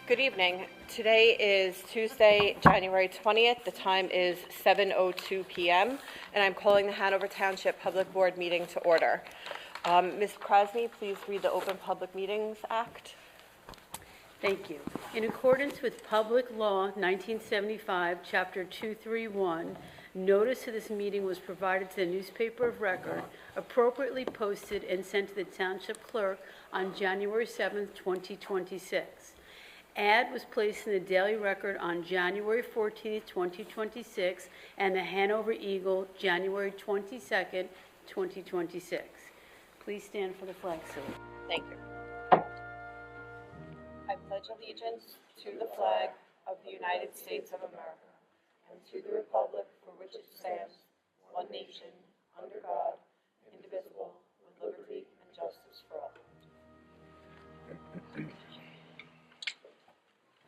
Good evening. Today is Tuesday, January 20th. The time is 7:02 p.m., and I'm calling the Hanover Township Public Board meeting to order. Ms. Krasny, please read the Open Public Meetings Act. Thank you. In accordance with Public Law 1975, Chapter 231, notice of this meeting was provided to the newspaper of record, appropriately posted and sent to the Township Clerk on January 7th, 2026. Ad was placed in the Daily Record on January 14th, 2026, and the Hanover Eagle, January 22nd, 2026. Please stand for the flag salute. Thank you. I pledge allegiance to the flag of the United States of America and to the republic for which it stands, one nation, under God, indivisible, with liberty and justice for all.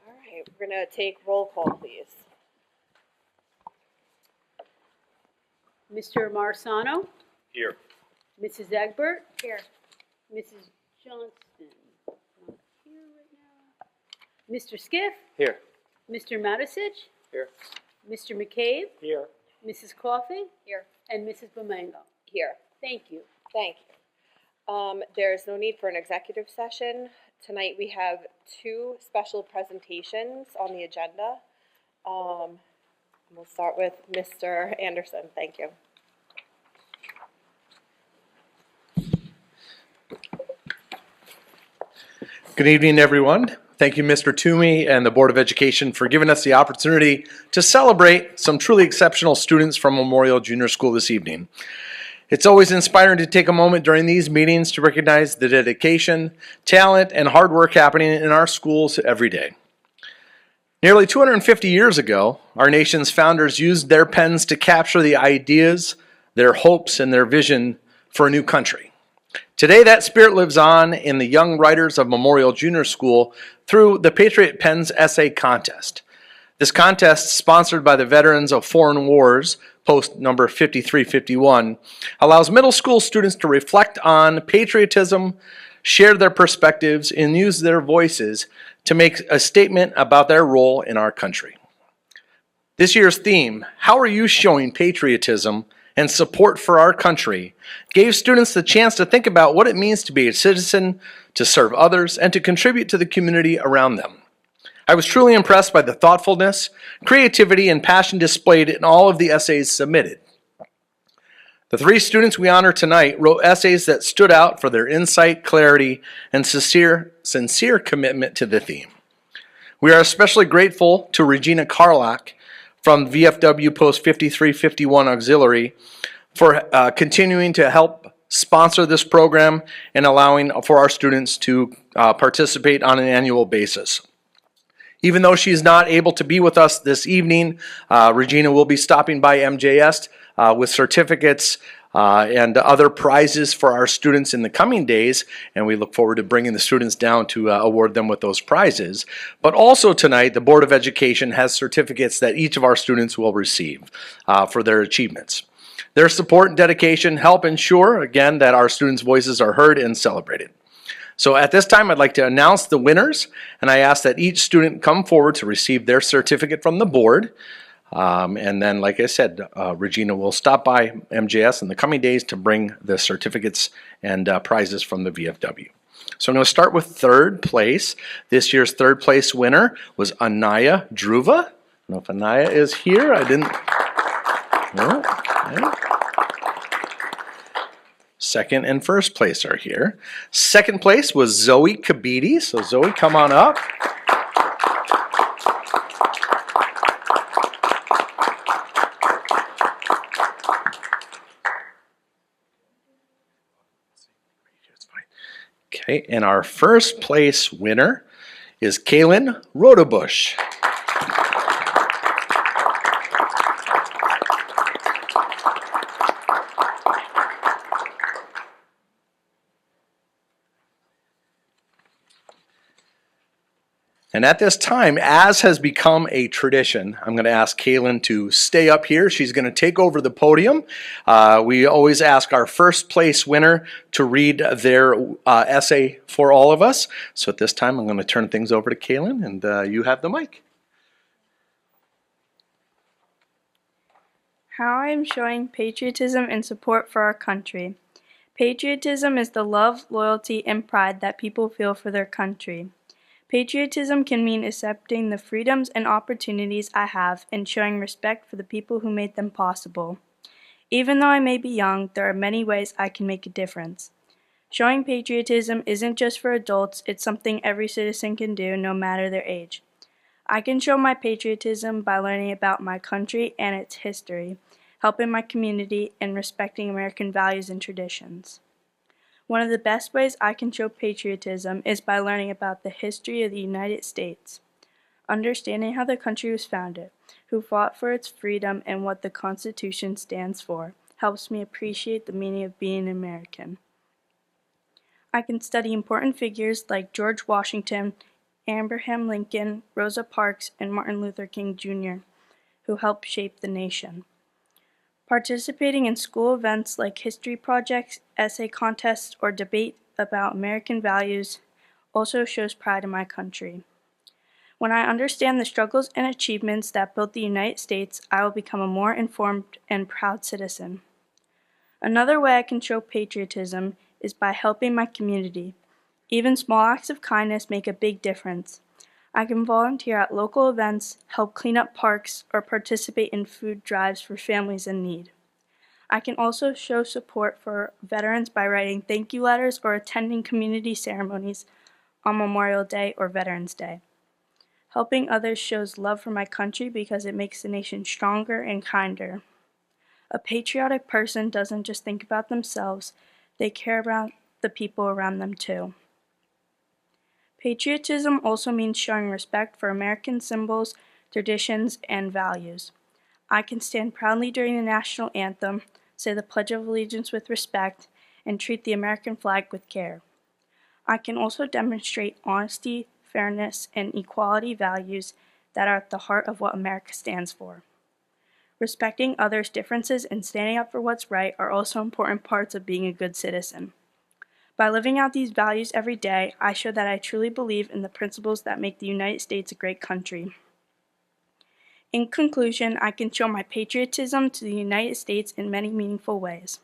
All right, we're going to take roll call, please. Mr. Marsano? Here. Mrs. Egbert? Here. Mrs. Johnston? Not here right now. Mr. Skiff? Here. Mr. Matisich? Here. Mr. McCabe? Here. Mrs. Coffey? Here. And Mrs. Bomengo? Here. Thank you. Thank you. There's no need for an executive session. Tonight we have two special presentations on the agenda. We'll start with Mr. Anderson. Thank you. Good evening, everyone. Thank you, Mr. Toomey and the Board of Education for giving us the opportunity to celebrate some truly exceptional students from Memorial Junior School this evening. It's always inspiring to take a moment during these meetings to recognize the dedication, talent, and hard work happening in our schools every day. Nearly 250 years ago, our nation's founders used their pens to capture the ideas, their hopes, and their vision for a new country. Today, that spirit lives on in the young writers of Memorial Junior School through the Patriot Pens Essay Contest. This contest, sponsored by the Veterans of Foreign Wars, post number 5351, allows middle school students to reflect on patriotism, share their perspectives, and use their voices to make a statement about their role in our country. This year's theme, How Are You Showing Patriotism and Support for Our Country, gave students the chance to think about what it means to be a citizen, to serve others, and to contribute to the community around them. I was truly impressed by the thoughtfulness, creativity, and passion displayed in all of the essays submitted. The three students we honor tonight wrote essays that stood out for their insight, clarity, and sincere commitment to the theme. We are especially grateful to Regina Carlock from VFW Post 5351 Auxiliary for continuing to help sponsor this program and allowing for our students to participate on an annual basis. Even though she's not able to be with us this evening, Regina will be stopping by N.J.S.A with certificates and other prizes for our students in the coming days, and we look forward to bringing the students down to award them with those prizes. But also tonight, the Board of Education has certificates that each of our students will receive for their achievements. Their support and dedication help ensure, again, that our students' voices are heard and celebrated. So at this time, I'd like to announce the winners, and I ask that each student come forward to receive their certificate from the board. And then, like I said, Regina will stop by MJS in the coming days to bring the certificates and prizes from the VFW. So I'm going to start with third place. This year's third place winner was Anaya Druva. I don't know if Anaya is here. I didn't. No. Okay. Second and first place are here. Second place was Zoe Kabidi. So Zoe, come on up. Okay, and our first place winner is Kaylin Rodebush. And at this time, as has become a tradition, I'm going to ask Kaylin to stay up here. She's going to take over the podium. We always ask our first place winner to read their essay for all of us. So at this time, I'm going to turn things over to Kaylin, and you have the mic. How I am showing patriotism and support for our country. Patriotism is the love, loyalty, and pride that people feel for their country. Patriotism can mean accepting the freedoms and opportunities I have and showing respect for the people who made them possible. Even though I may be young, there are many ways I can make a difference. Showing patriotism isn't just for adults, it's something every citizen can do, no matter their age. I can show my patriotism by learning about my country and its history, helping my community, and respecting American values and traditions. One of the best ways I can show patriotism is by learning about the history of the United States. Understanding how the country was founded, who fought for its freedom, and what the Constitution stands for helps me appreciate the meaning of being an American. I can study important figures like George Washington, Abraham Lincoln, Rosa Parks, and Martin Luther King Jr., who helped shape the nation. Participating in school events like history projects, essay contests, or debate about American values also shows pride in my country. When I understand the struggles and achievements that built the United States, I will become a more informed and proud citizen. Another way I can show patriotism is by helping my community. Even small acts of kindness make a big difference. I can volunteer at local events, help clean up parks, or participate in food drives for families in need. I can also show support for veterans by writing thank you letters or attending community ceremonies on Memorial Day or Veterans Day. Helping others shows love for my country because it makes the nation stronger and kinder. A patriotic person doesn't just think about themselves, they care about the people around them too. Patriotism also means showing respect for American symbols, traditions, and values. I can stand proudly during the national anthem, say the Pledge of Allegiance with respect, and treat the American flag with care. I can also demonstrate honesty, fairness, and equality values that are at the heart of what America stands for. Respecting others' differences and standing up for what's right are also important parts of being a good citizen. By living out these values every day, I show that I truly believe in the principles that make the United States a great country. In conclusion, I can show my patriotism to the United States in many meaningful ways.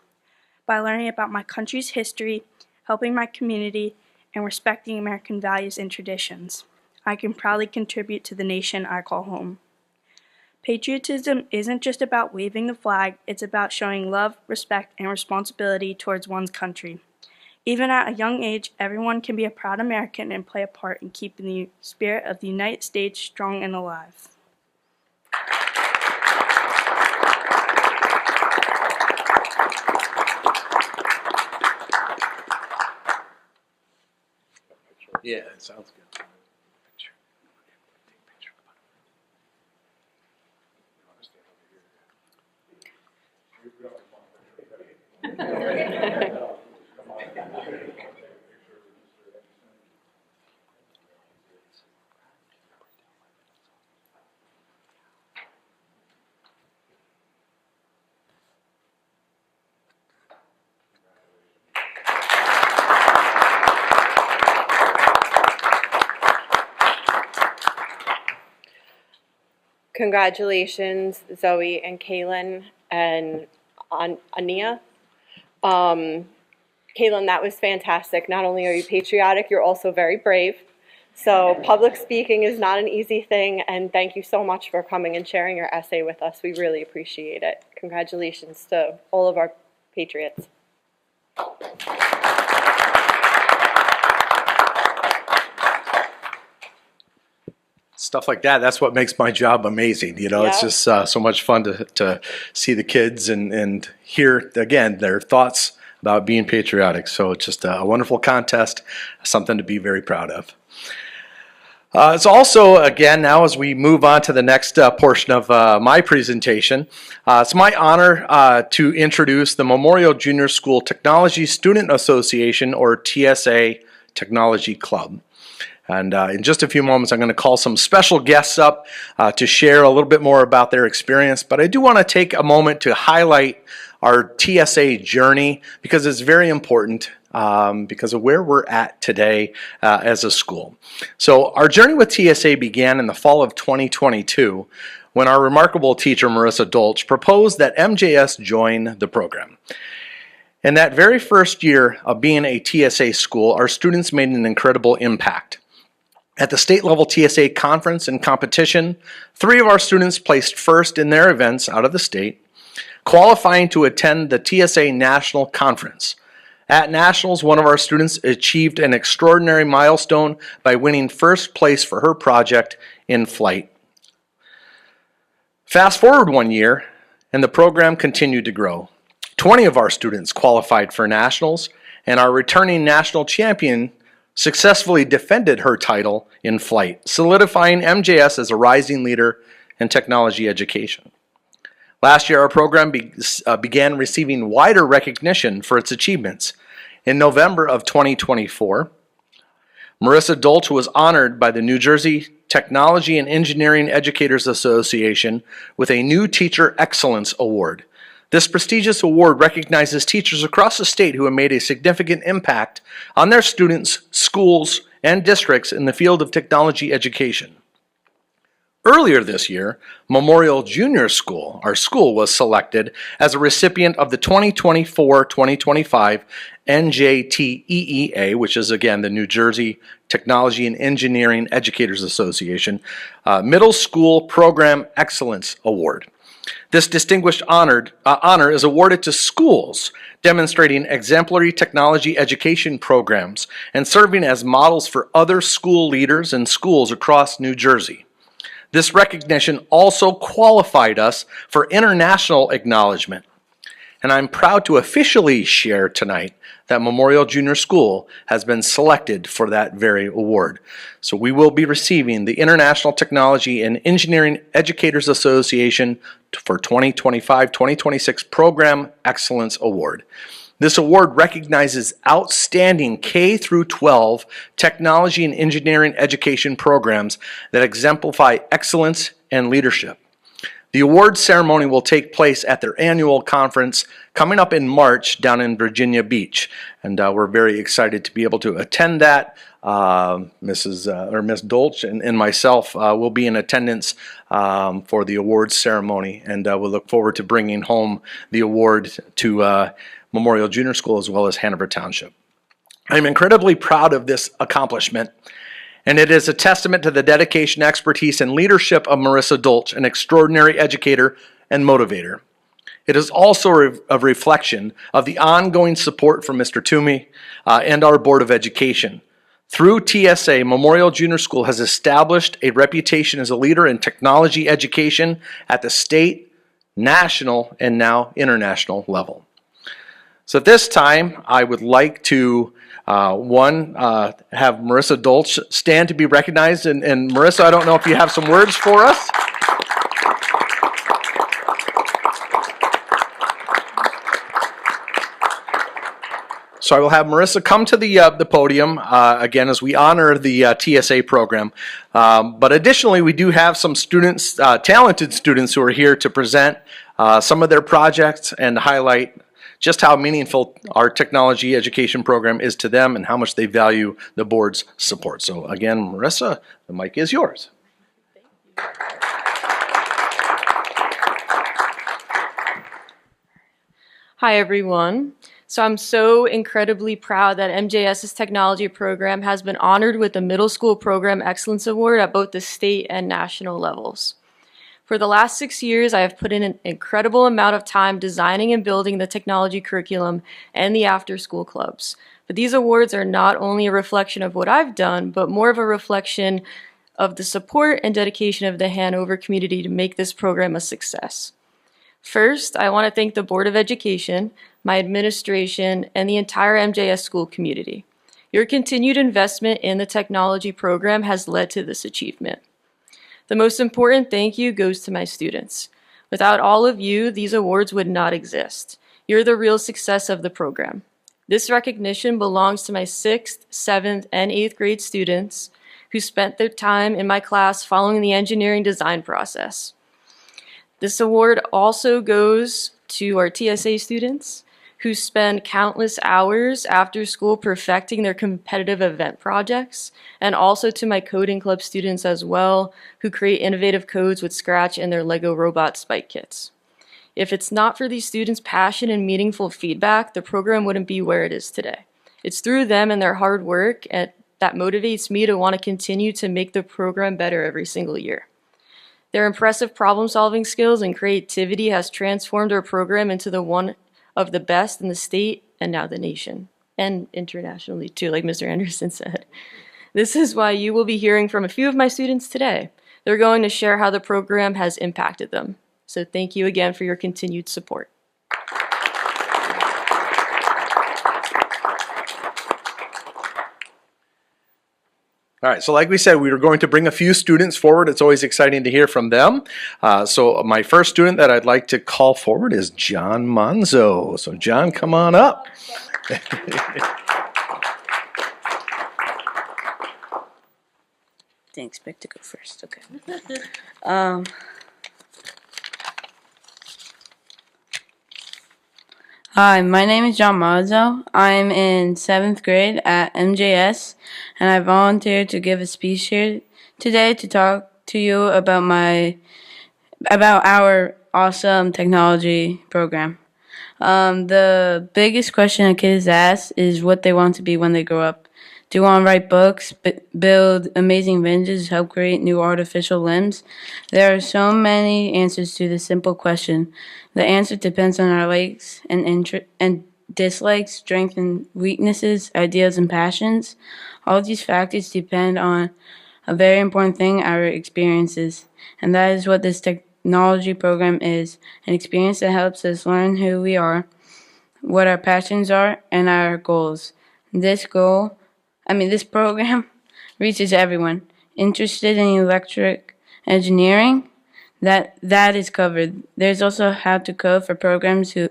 By learning about my country's history, helping my community, and respecting American values and traditions, I can proudly contribute to the nation I call home. Patriotism isn't just about waving the flag, it's about showing love, respect, and responsibility towards one's country. Even at a young age, everyone can be a proud American and play a part in keeping the spirit of the United States strong and alive. Yeah, it sounds good. Congratulations, Zoe and Kaylin and Ania. Kaylin, that was fantastic. Not only are you patriotic, you're also very brave. So public speaking is not an easy thing, and thank you so much for coming and sharing your essay with us. We really appreciate it. Congratulations to all of our patriots. Stuff like that, that's what makes my job amazing. You know, it's Yeah. just so much fun to see the kids and hear, again, their thoughts about being patriotic. So it's just a wonderful contest, something to be very proud of. It's also, again, now as we move on to the next portion of my presentation, it's my honor to introduce the Memorial Junior School Technology Student Association, or T.S.A. Technology Club. And in just a few moments, I'm going to call some special guests up to share a little bit more about their experience. But I do want to take a moment to highlight our TSA journey because it's very important because of where we're at today as a school. So our journey with TSA began in the fall of 2022 when our remarkable teacher, Marissa Dolch, proposed that MJS join the program. In that very first year of being a TSA school, our students made an incredible impact. At the state level TSA conference and competition, 3 of our students placed first in their events out of the state, qualifying to attend the TSA National Conference. At Nationals, one of our students achieved an extraordinary milestone by winning first place for her project in flight. Fast forward 1 year, and the program continued to grow. 20 of our students qualified for Nationals, and our returning national champion successfully defended her title in flight, solidifying MJS as a rising leader in technology education. Last year, our program began receiving wider recognition for its achievements. In November of 2024, Marissa Dolch was honored by the New Jersey Technology and Engineering Educators Association with a New Teacher Excellence Award. This prestigious award recognizes teachers across the state who have made a significant impact on their students, schools, and districts in the field of technology education. Earlier this year, Memorial Junior School, our school, was selected as a recipient of the 2024-2025 N.J.S.A, which is again the New Jersey Technology and Engineering Educators Association, Middle School Program Excellence Award. This distinguished honor is awarded to schools demonstrating exemplary technology education programs and serving as models for other school leaders and schools across New Jersey. This recognition also qualified us for international acknowledgement. And I'm proud to officially share tonight that Memorial Junior School has been selected for that very award. So we will be receiving the International Technology and Engineering Educators Association for 2025-2026 Program Excellence Award. This award recognizes outstanding K through 12 technology and engineering education programs that exemplify excellence and leadership. The awards ceremony will take place at their annual conference coming up in March down in Virginia Beach, and we're very excited to be able to attend that. Miss Dolch and myself will be in attendance for the awards ceremony, and we'll look forward to bringing home the award to Memorial Junior School as well as Hanover Township. I'm incredibly proud of this accomplishment, and it is a testament to the dedication, expertise, and leadership of Marissa Dolch, an extraordinary educator and motivator. It is also a reflection of the ongoing support from Mr. Toomey and our Board of Education. Through TSA, Memorial Junior School has established a reputation as a leader in technology education at the state, national, and now international level. So at this time, I would like to have Marissa Dolch stand to be recognized. And Marissa, I don't know if you have some words for us. So I will have Marissa come to the podium again as we honor the TSA program. But additionally, we do have some students, talented students, who are here to present some of their projects and highlight just how meaningful our technology education program is to them and how much they value the board's support. So again, Marissa, the mic is yours. Hi, everyone. So I'm so incredibly proud that MJS's technology program has been honored with the Middle School Program Excellence Award at both the state and national levels. For the last 6 years, I have put in an incredible amount of time designing and building the technology curriculum and the after-school clubs. But these awards are not only a reflection of what I've done, but more of a reflection of the support and dedication of the Hanover community to make this program a success. First, I want to thank the Board of Education, my administration, and the entire MJS school community. Your continued investment in the technology program has led to this achievement. The most important thank you goes to my students. Without all of you, these awards would not exist. You're the real success of the program. This recognition belongs to my 6th, 7th, and 8th grade students, who spent their time in my class following the engineering design process. This award also goes to our T.S.A. students who spend countless hours after school perfecting their competitive event projects, and also to my coding club students as well, who create innovative codes with Scratch and their Lego robot spike kits. If it's not for these students' passion and meaningful feedback, the program wouldn't be where it is today. It's through them and their hard work that motivates me to want to continue to make the program better every single year. Their impressive problem-solving skills and creativity has transformed our program into the one of the best in the state and now the nation, and internationally too, like Mr. Anderson said. This is why you will be hearing from a few of my students today. They're going to share how the program has impacted them. So thank you again for your continued support. All right, so like we said, we were going to bring a few students forward. It's always exciting to hear from them. So my first student that I'd like to call forward is John Monzo. So John, come on up. Didn't expect to go first. Okay. Hi, my name is John Mazzo. I'm in 7th grade at N.J.S.A, and I volunteered to give a speech here today to talk to you about our awesome technology program. The biggest question a kid is asked is what they want to be when they grow up. Do you want to write books, build amazing inventions, help create new artificial limbs? There are so many answers to this simple question. The answer depends on our likes and dislikes, strengths and weaknesses, ideas and passions. All these factors depend on a very important thing, our experiences. And that is what this technology program is, an experience that helps us learn who we are, what our passions are, and our goals. This program reaches everyone interested in electric engineering. That is covered. There's also how to code for programmers who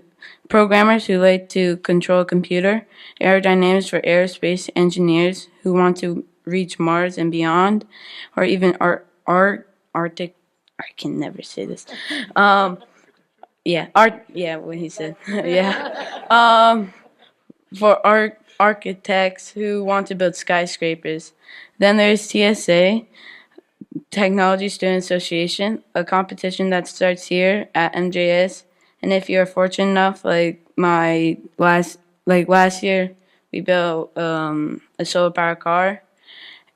like to control a computer, aerodynamics for aerospace engineers who want to reach Mars and beyond, or even Arctic. I can never say this. What he said. Yeah. For architects who want to build skyscrapers. Then there's T.S.A, Technology Student Association, a competition that starts here at N.J.S. And if you're fortunate enough, last year, we built a solar powered car,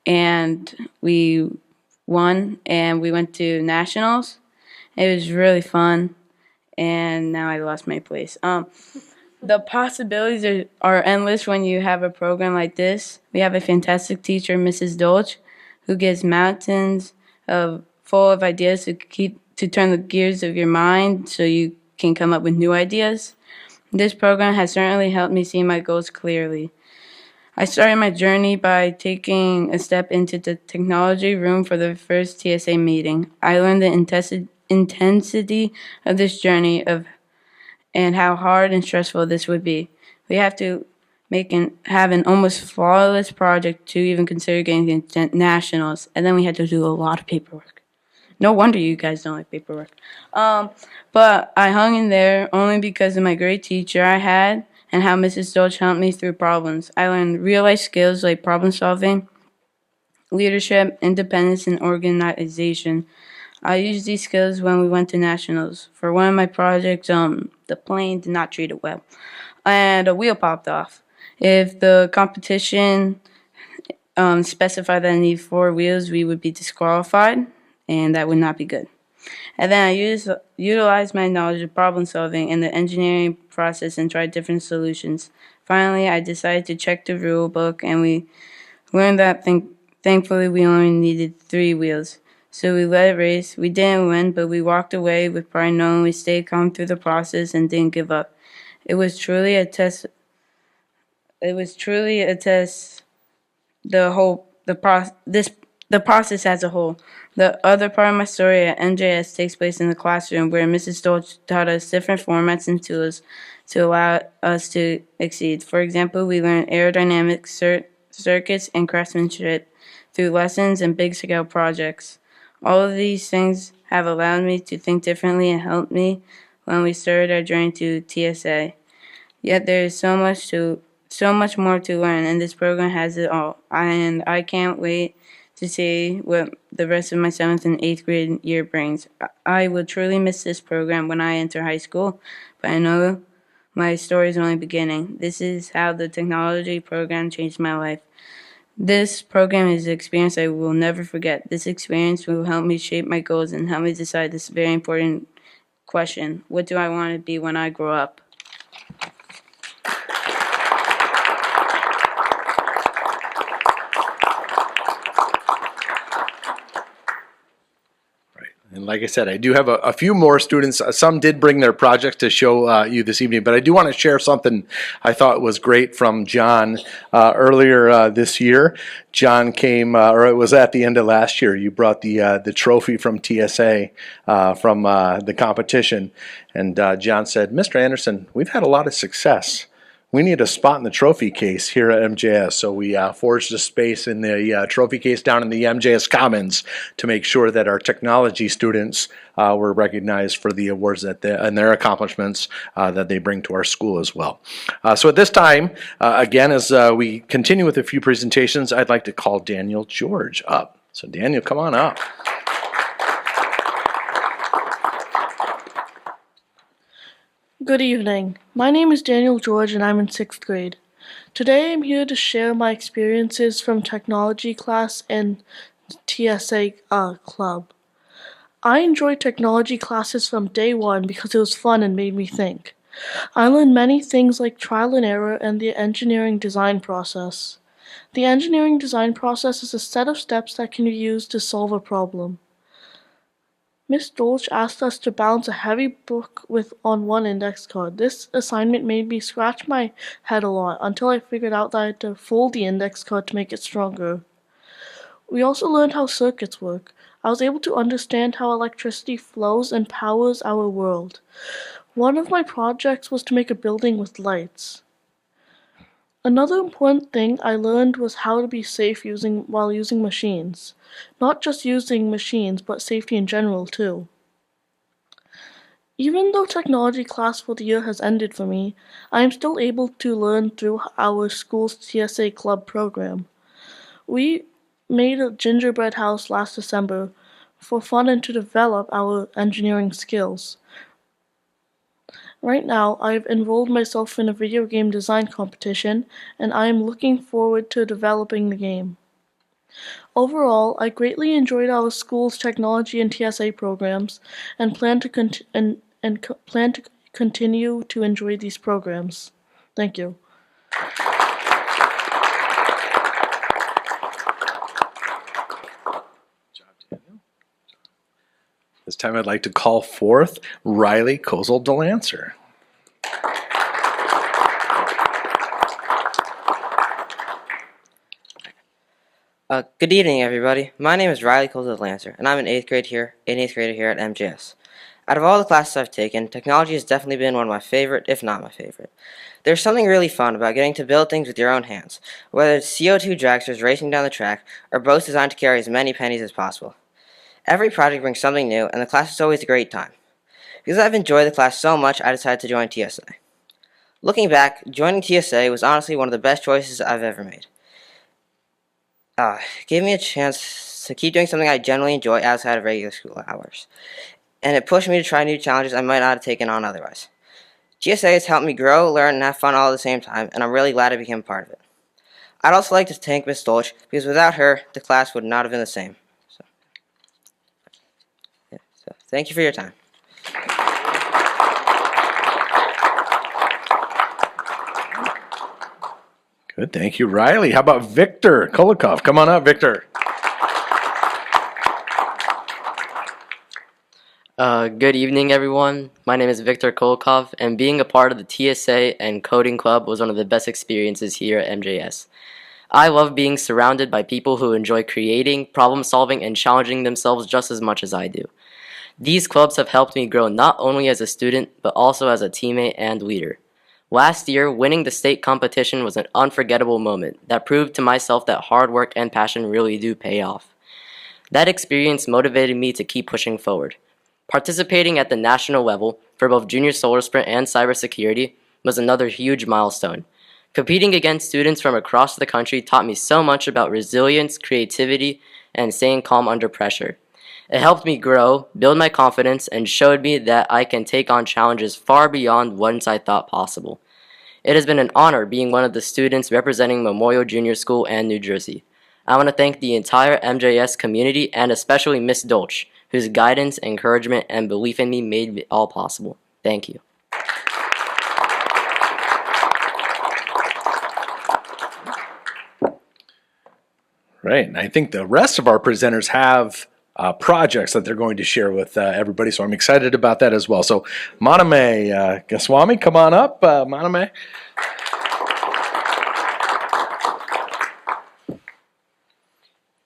and we won, and we went to nationals. It was really fun, and now I lost my place. The possibilities are endless when you have a program like this. We have a fantastic teacher, Mrs. Dolch, who gives mountains full of ideas to turn the gears of your mind so you can come up with new ideas. This program has certainly helped me see my goals clearly. I started my journey by taking a step into the technology room for the first T.S.A meeting. I learned the intensity of this journey and how hard and stressful this would be. We have to have an almost flawless project to even consider getting into nationals, and then we had to do a lot of paperwork. No wonder you guys don't like paperwork. But I hung in there only because of my great teacher I had and how Mrs. Dolch helped me through problems. I learned real-life skills like problem solving, leadership, independence, and organization. I used these skills when we went to nationals. For one of my projects, the plane did not treat it well, and a wheel popped off. If the competition specified that I need 4 wheels, we would be disqualified, and that would not be good. And then I utilized my knowledge of problem solving in the engineering process and tried different solutions. Finally, I decided to check the rule book, and we learned that thankfully we only needed 3 wheels. So we let it race. We didn't win, but we walked away with pride knowing we stayed calm through the process and didn't give up. It was truly a test. The process as a whole. The other part of my story at N.J.S. takes place in the classroom, where Mrs. Dolch taught us different formats and tools to allow us to exceed. For example, we learned aerodynamic circuits and craftsmanship through lessons and big-scale projects. All of these things have allowed me to think differently and helped me when we started our journey to TSA. Yet there is so much more to learn, and this program has it all. And I can't wait to see what the rest of my 7th and 8th grade year brings. I will truly miss this program when I enter high school, but I know my story is only beginning. This is how the technology program changed my life. This program is an experience I will never forget. This experience will help me shape my goals and help me decide this very important question: what do I want to be when I grow up? And like I said, I do have a few more students. Some did bring their projects to show you this evening, but I do want to share something I thought was great from John earlier this year. John came, or it was at the end of last year. You brought the trophy from TSA from the competition, and John said, "Mr. Anderson, we've had a lot of success. We need a spot in the trophy case here at M.J.S. So we forged a space in the trophy case down in the M.J.S. Commons to make sure that our technology students were recognized for the awards and their accomplishments that they bring to our school as well. So at this time, again, as we continue with a few presentations, I'd like to call Daniel George up. So Daniel, come on up. Good evening. My name is Daniel George and I'm in 6th grade. Today I'm here to share my experiences from technology class and TSA club. I enjoyed technology classes from day one because it was fun and made me think. I learned many things like trial and error and the engineering design process. The engineering design process is a set of steps that can be used to solve a problem. Miss Dolch asked us to balance a heavy book on one index card. This assignment made me scratch my head a lot until I figured out that I had to fold the index card to make it stronger. We also learned how circuits work. I was able to understand how electricity flows and powers our world. One of my projects was to make a building with lights. Another important thing I learned was how to be safe while using machines. Not just using machines, but safety in general too. Even though technology class for the year has ended for me, I am still able to learn through our school's TSA club program. We made a gingerbread house last December for fun and to develop our engineering skills. Right now, I've enrolled myself in a video game design competition, and I am looking forward to developing the game. Overall, I greatly enjoyed our school's technology and TSA programs, and plan to continue to enjoy these programs. Thank you. This time I'd like to call forth Riley Kozel-DeLancer. Good evening, everybody. My name is Riley Kozel-DeLancer, and I'm an 8th grader here at M.J.S. Out of all the classes I've taken, technology has definitely been one of my favorite, if not my favorite. There's something really fun about getting to build things with your own hands, whether it's CO2 dragsters racing down the track or boats designed to carry as many pennies as possible. Every project brings something new, and the class is always a great time. Because I've enjoyed the class so much, I decided to join TSA. Looking back, joining TSA was honestly one of the best choices I've ever made. It gave me a chance to keep doing something I generally enjoy outside of regular school hours, and it pushed me to try new challenges I might not have taken on otherwise. TSA has helped me grow, learn, and have fun all at the same time, and I'm really glad I became a part of it. I'd also like to thank Miss Dolch, because without her, the class would not have been the same. So thank you for your time. Good, thank you, Riley. How about Victor Kulikov? Come on up, Victor. Good evening, everyone. My name is Victor Kulikov, and being a part of the TSA and coding club was one of the best experiences here at MJS. I love being surrounded by people who enjoy creating, problem solving, and challenging themselves just as much as I do. These clubs have helped me grow not only as a student, but also as a teammate and leader. Last year, winning the state competition was an unforgettable moment that proved to myself that hard work and passion really do pay off. That experience motivated me to keep pushing forward. Participating at the national level for both junior solar sprint and cybersecurity was another huge milestone. Competing against students from across the country taught me so much about resilience, creativity, and staying calm under pressure. It helped me grow, build my confidence, and showed me that I can take on challenges far beyond ones I thought possible. It has been an honor being one of the students representing Memorial Junior School and New Jersey. I want to thank the entire MJS community and especially Miss Dolch, whose guidance, encouragement, and belief in me made it all possible. Thank you. Right, and I think the rest of our presenters have projects that they're going to share with everybody, so I'm excited about that as well. So, Maname Goswami, come on up, Maname.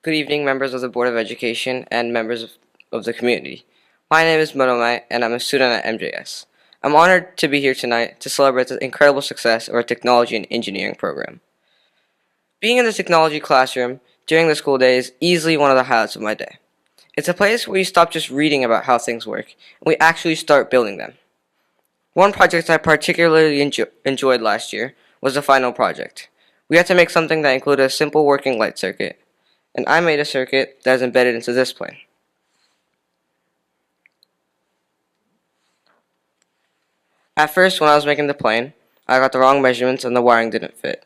Good evening, members of the Board of Education and members of the community. My name is Manome, and I'm a student at N.J.S.A. I'm honored to be here tonight to celebrate the incredible success of our technology and engineering program. Being in the technology classroom during the school day is easily one of the highlights of my day. It's a place where you stop just reading about how things work, and we actually start building them. One project I particularly enjoyed last year was the final project. We had to make something that included a simple working light circuit, and I made a circuit that is embedded into this plane. At first, when I was making the plane, I got the wrong measurements and the wiring didn't fit.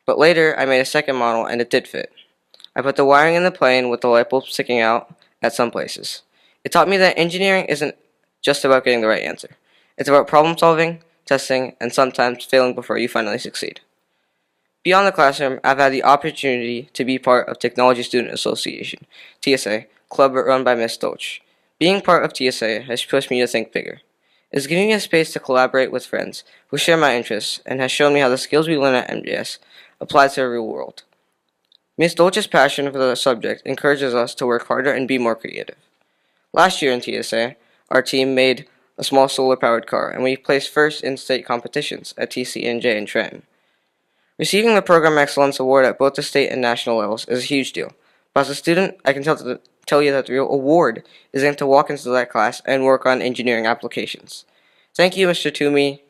But later, I made a second model and it did fit. I put the wiring in the plane with the light bulb sticking out at some places. It taught me that engineering isn't just about getting the right answer. It's about problem solving, testing, and sometimes failing before you finally succeed. Beyond the classroom, I've had the opportunity to be part of Technology Student Association, T.S.A., club run by Ms. Dolch. Being part of T.S.A. has pushed me to think bigger. It's giving me a space to collaborate with friends who share my interests and has shown me how the skills we learn at MJS apply to the real world. Ms. Dolch's passion for the subject encourages us to work harder and be more creative. Last year in T.S.A., our team made a small solar-powered car, and we placed first in state competitions at TCNJ in Trenton. Receiving the Program Excellence Award at both the state and national levels is a huge deal. But as a student, I can tell you that the real award is getting to walk into that class and work on engineering applications. Thank you, Mr. Toomey,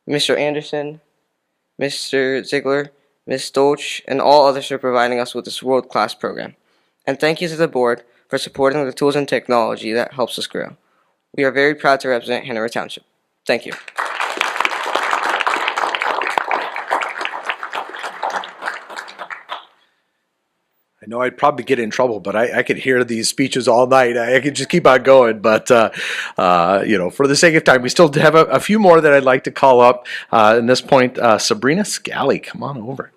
Mr. Anderson, Mr. Ziegler, Ms. Dolch, and all others for providing us with this world-class program. And thank you to the board for supporting the tools and technology that helps us grow. We are very proud to represent Hanover Township. Thank you. I know I'd probably get in trouble, but I could hear these speeches all night. I could just keep on going, but for the sake of time, we still have a few more that I'd like to call up. At this point, Sabrina Scally, come on over.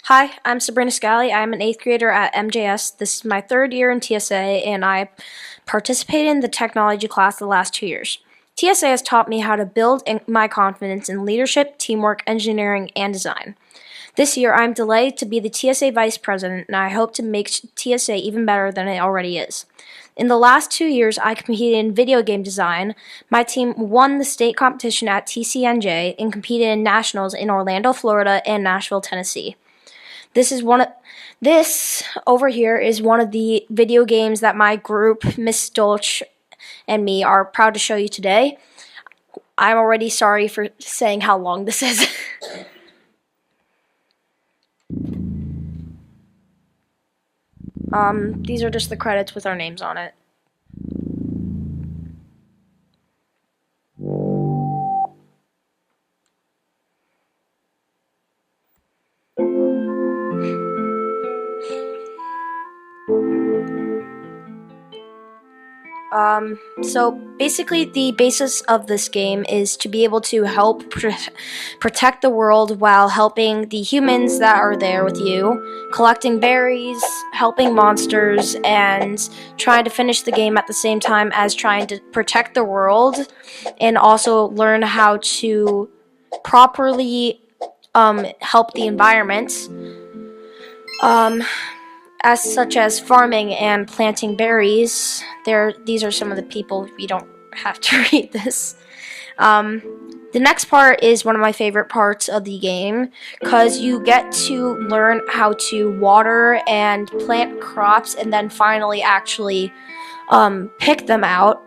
Hi, I'm Sabrina Scally. I'm an 8th grader at MJS. This is my 3rd year in TSA, and I participated in the technology class the last 2 years. TSA has taught me how to build my confidence in leadership, teamwork, engineering, and design. This year, I'm delighted to be the TSA Vice President, and I hope to make TSA even better than it already is. In the last 2 years, I competed in video game design. My team won the state competition at TCNJ and competed in nationals in Orlando, Florida, and Nashville, Tennessee. This over here is one of the video games that my group, Miss Dolch and me, are proud to show you today. I'm already sorry for saying how long this is. These are just the credits with our names on it. So basically the basis of this game is to be able to help protect the world while helping the humans that are there with you, collecting berries, helping monsters, and trying to finish the game at the same time as trying to protect the world, and also learn how to properly help the environment. as such as farming and planting berries. These are some of the people. We don't have to read this. The next part is one of my favorite parts of the game because you get to learn how to water and plant crops and then finally actually pick them out.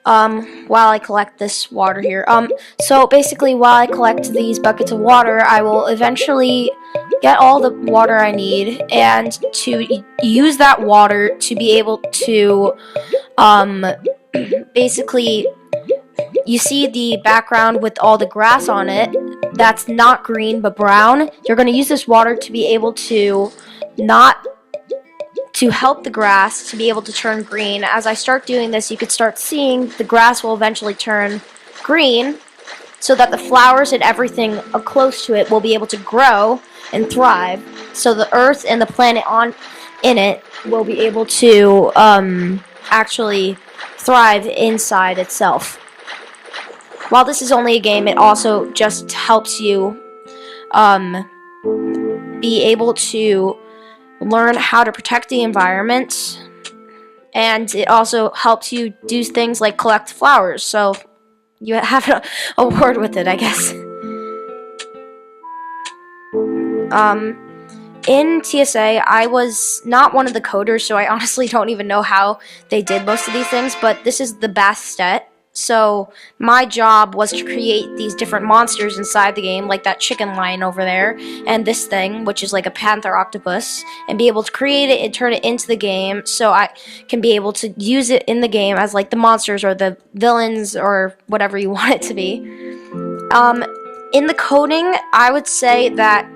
While I collect this water here. So basically while I collect these buckets of water, I will eventually get all the water I need and to use that water to be able to, basically, you see the background with all the grass on it. That's not green but brown. You're going to use this water to be able to help the grass to be able to turn green. As I start doing this, you could start seeing the grass will eventually turn green so that the flowers and everything close to it will be able to grow and thrive. So the earth and the planet in it will be able to actually thrive inside itself. While this is only a game, it also just helps you be able to learn how to protect the environment, and it also helps you do things like collect flowers, so you have an award with it, I guess. In TSA, I was not one of the coders, so I honestly don't even know how they did most of these things, but this is the Bastet. So my job was to create these different monsters inside the game, like that chicken lion over there, and this thing, which is like a panther octopus, and be able to create it and turn it into the game so I can be able to use it in the game as like the monsters or the villains or whatever you want it to be. In the coding, I would say that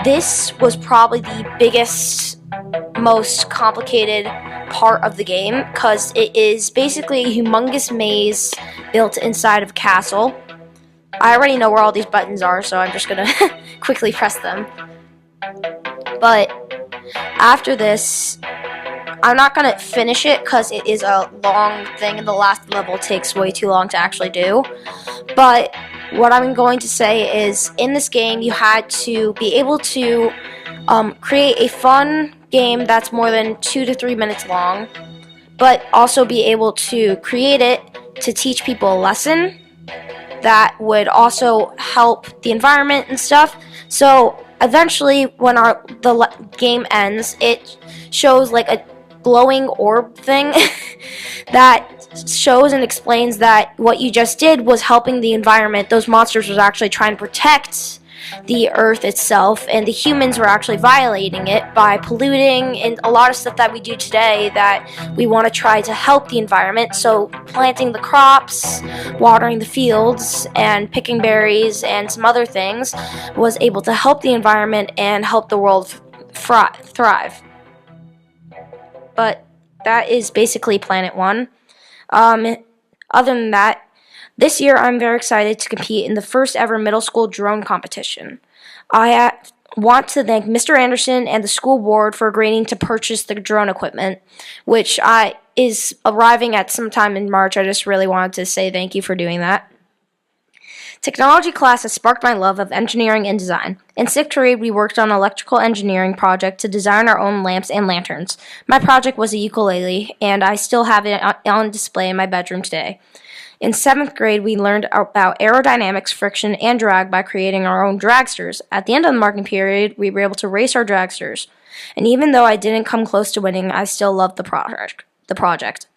this was probably the biggest, most complicated part of the game because it is basically a humongous maze built inside of a castle. I already know where all these buttons are, so I'm just gonna quickly press them. But after this, I'm not gonna finish it because it is a long thing and the last level takes way too long to actually do. But what I'm going to say is, in this game, you had to be able to create a fun game that's more than 2 to 3 minutes long, but also be able to create it to teach people a lesson that would also help the environment and stuff. So eventually, when the game ends, it shows like a glowing orb thing that shows and explains that what you just did was helping the environment. Those monsters was actually trying to protect the earth itself, and the humans were actually violating it by polluting and a lot of stuff that we do today that we want to try to help the environment. So planting the crops, watering the fields, and picking berries and some other things was able to help the environment and help the world thrive. But that is basically Planet 1. Other than that, this year I'm very excited to compete in the first ever middle school drone competition. I want to thank Mr. Anderson and the school board for agreeing to purchase the drone equipment, which is arriving at sometime in March. I just really wanted to say thank you for doing that. Technology class has sparked my love of engineering and design. In 6th grade, we worked on an electrical engineering project to design our own lamps and lanterns. My project was a ukulele, and I still have it on display in my bedroom today. In 7th grade, we learned about aerodynamics, friction, and drag by creating our own dragsters. At the end of the marking period, we were able to race our dragsters. And even though I didn't come close to winning, I still loved the project.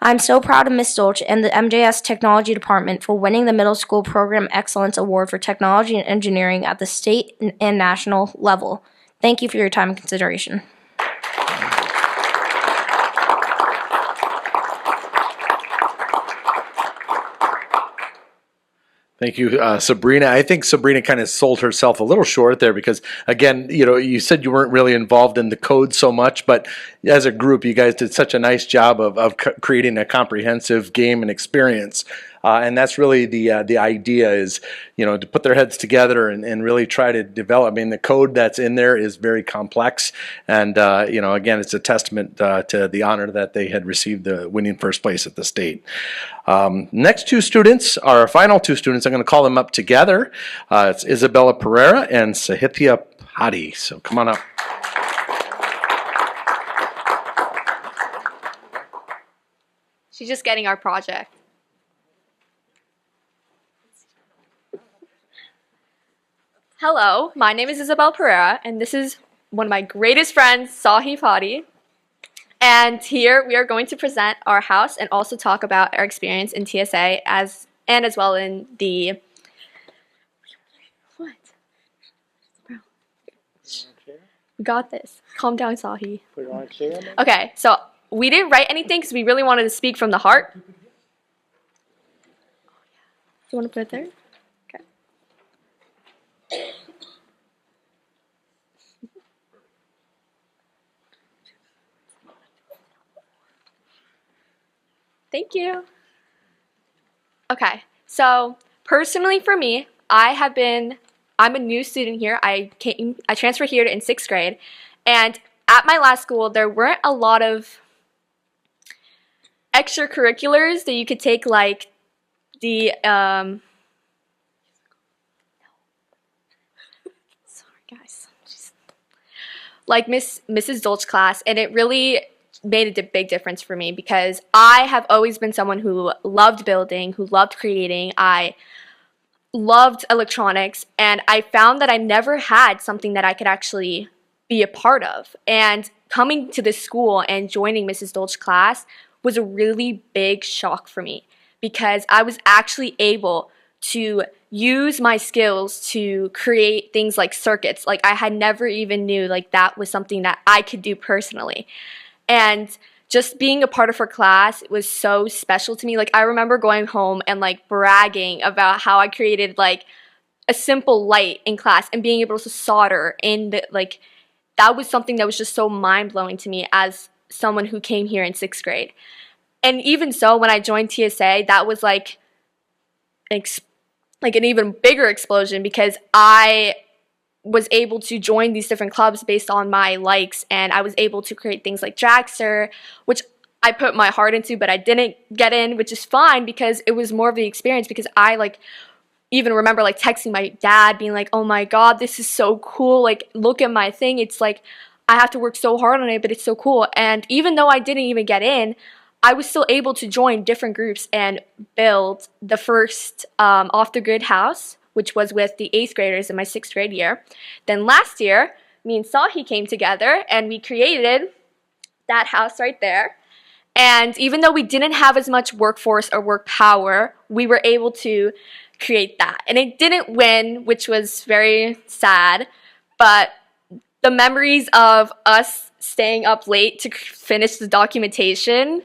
I'm so proud of Ms. Dolch and the N.J.S.A Technology Department for winning the Middle School Program Excellence Award for Technology and Engineering at the state and national level. Thank you for your time and consideration. Thank you, Sabrina. I think Sabrina kind of sold herself a little short there because, again, you said you weren't really involved in the code so much, but as a group, you guys did such a nice job of creating a comprehensive game and experience. And that's really the idea is, to put their heads together and really try to develop. I mean, the code that's in there is very complex, and again, it's a testament to the honor that they had received the winning first place at the state. Next two students, our final two students, I'm going to call them up together. It's Isabella Pereira and Sahithya Padi. So come on up. She's just getting our project. Hello, my name is Isabel Pereira, and this is one of my greatest friends, Sahi Padi. And here we are going to present our house and also talk about our experience in TSA as well in the... What? Bro. We got this. Calm down, Sahi. Put it on a chair. Okay, so we didn't write anything because we really wanted to speak from the heart. Do you want to put it there? Okay. Thank you. Okay, so personally for me, I'm a new student here. I transferred here in 6th grade, and at my last school, there weren't a lot of extracurriculars that you could take, like the sorry guys, like Mrs. Dolch's class, and it really made a big difference for me because I have always been someone who loved building, who loved creating. I loved electronics, and I found that I never had something that I could actually be a part of. And coming to this school and joining Mrs. Dolch's class was a really big shock for me because I was actually able to use my skills to create things like circuits. Like I had never even knew like that was something that I could do personally. And just being a part of her class was so special to me. Like I remember going home and like bragging about how I created like a simple light in class and being able to solder in the, like, that was something that was just so mind-blowing to me as someone who came here in 6th grade. And even so, when I joined TSA, that was like an even bigger explosion because I was able to join these different clubs based on my likes, and I was able to create things like Dragster, which I put my heart into, but I didn't get in, which is fine because it was more of the experience because I like even remember like texting my dad being like, oh my god, this is so cool, like look at my thing, it's like I have to work so hard on it, but it's so cool. And even though I didn't even get in, I was still able to join different groups and build the first off-the-grid house, which was with the 8th graders in my 6th grade year. Then last year, me and Sahi came together and we created that house right there. And even though we didn't have as much workforce or work power, we were able to create that. And it didn't win, which was very sad, but the memories of us staying up late to finish the documentation,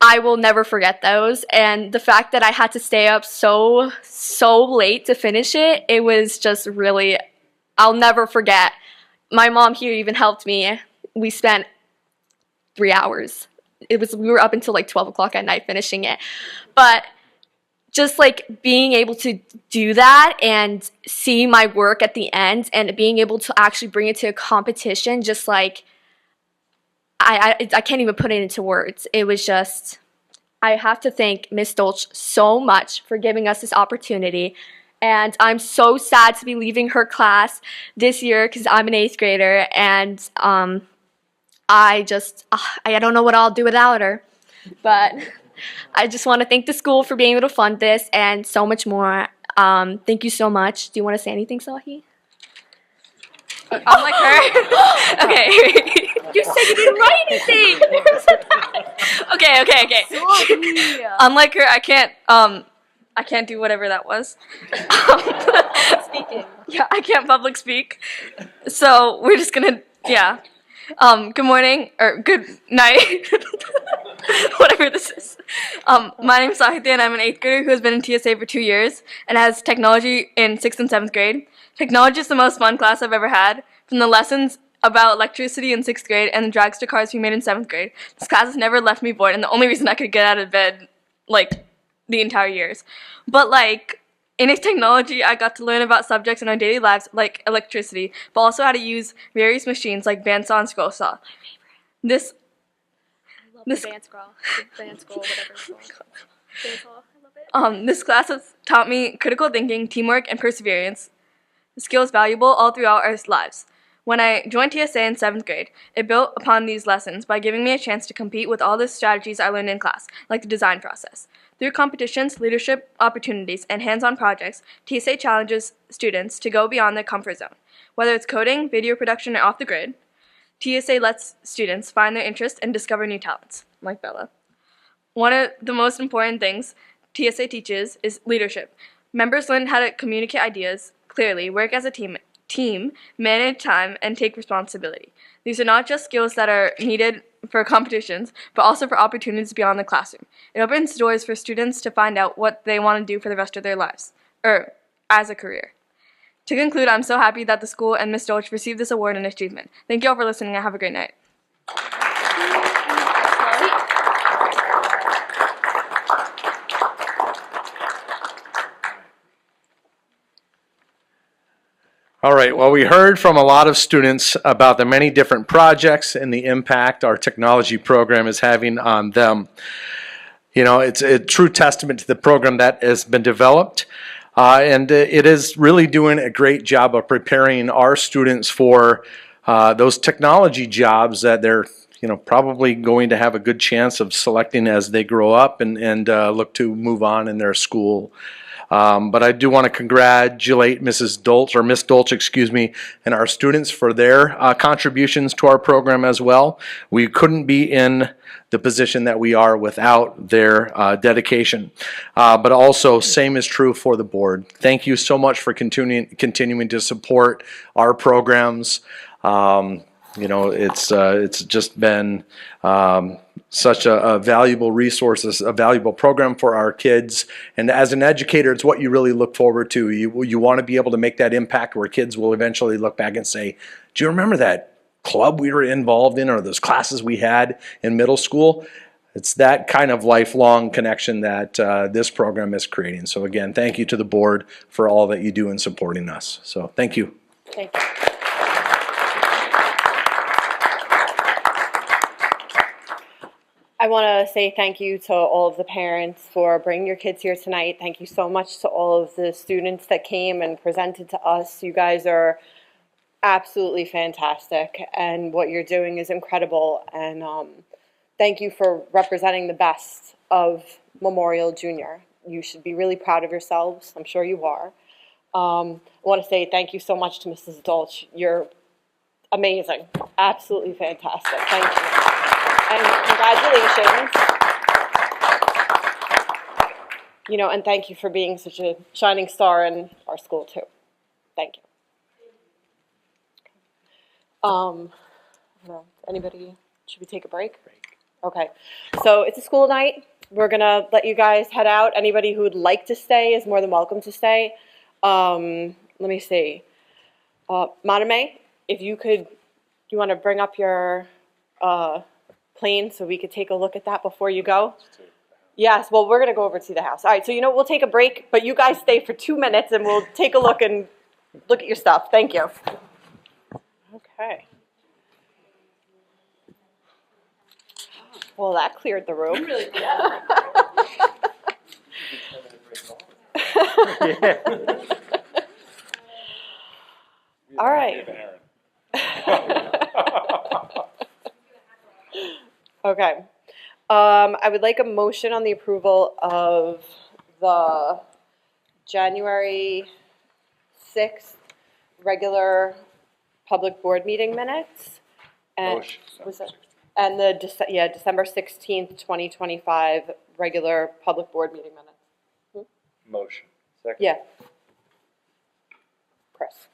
I will never forget those. And the fact that I had to stay up so late to finish it, it was just really, I'll never forget. My mom here even helped me. We spent 3 hours. We were up until like 12 o'clock at night finishing it. But just like being able to do that and see my work at the end and being able to actually bring it to a competition, just like, I can't even put it into words. It was just, I have to thank Miss Dolch so much for giving us this opportunity. And I'm so sad to be leaving her class this year because I'm an 8th grader, and I don't know what I'll do without her. But I just want to thank the school for being able to fund this and so much more. Thank you so much. Do you want to say anything, Sahi? Unlike her. Okay. You said you didn't write anything. Okay. Unlike her, I can't do whatever that was. Speaking. Yeah, I can't public speak. So we're just gonna, yeah. Good morning, or good night, whatever this is. My name is Sahithya, and I'm an 8th grader who has been in TSA for 2 years and has technology in 6th and 7th grade. Technology is the most fun class I've ever had. From the lessons about electricity in 6th grade and the dragster cars we made in 7th grade, this class has never left me bored, and the only reason I could get out of bed, like, the entire years. But like in its technology, I got to learn about subjects in our daily lives like electricity, but also how to use various machines like bandsaw and scroll saw. This Band scroll, whatever it's called. Bandsaw, I love it. this class has taught me critical thinking, teamwork, and perseverance, skills valuable all throughout our lives. When I joined TSA in 7th grade, it built upon these lessons by giving me a chance to compete with all the strategies I learned in class, like the design process. Through competitions, leadership opportunities, and hands-on projects, TSA challenges students to go beyond their comfort zone. Whether it's coding, video production, or off the grid, TSA lets students find their interests and discover new talents, like Bella. One of the most important things TSA teaches is leadership. Members learn how to communicate ideas clearly, work as a team, manage time, and take responsibility. These are not just skills that are needed for competitions, but also for opportunities beyond the classroom. It opens doors for students to find out what they want to do for the rest of their lives, or as a career. To conclude, I'm so happy that the school and Ms. Dolch received this award and achievement. Thank you all for listening and have a great night. All right, well, we heard from a lot of students about the many different projects and the impact our technology program is having on them. You know, it's a true testament to the program that has been developed, and it is really doing a great job of preparing our students for those technology jobs that they're probably going to have a good chance of selecting as they grow up and look to move on in their school. But I do want to congratulate Mrs. Dolch, or Miss Dolch, excuse me, and our students for their contributions to our program as well. We couldn't be in the position that we are without their dedication. But also, same is true for the board. Thank you so much for continuing to support our programs. It's just been such a valuable resource, a valuable program for our kids. And as an educator, it's what you really look forward to. You want to be able to make that impact where kids will eventually look back and say, do you remember that club we were involved in or those classes we had in middle school? It's that kind of lifelong connection that this program is creating. So again, thank you to the board for all that you do in supporting us. So thank you. Thank you. I want to say thank you to all of the parents for bringing your kids here tonight. Thank you so much to all of the students that came and presented to us. You guys are absolutely fantastic, and what you're doing is incredible. And thank you for representing the best of Memorial Junior. You should be really proud of yourselves. I'm sure you are. I want to say thank you so much to Mrs. Dolch. You're amazing. Absolutely fantastic. Thank you. And congratulations. And thank you for being such a shining star in our school too. Thank you. Anybody, should we take a break? Okay, so it's a school night. We're gonna let you guys head out. Anybody who would like to stay is more than welcome to stay. Let me see. Madame, if you could, do you want to bring up your plane so we could take a look at that before you go? Yes, well, we're going to go over to the house. All right, so we'll take a break, but you guys stay for 2 minutes and we'll take a look and look at your stuff. Thank you. Okay. Well, that cleared the room. Really, yeah. All right. Okay. I would like a motion on the approval of the January 6th regular public board meeting minutes. And Motion. And the December 16th, 2025 regular public board meeting minutes. Motion. Second. Yeah. Chris.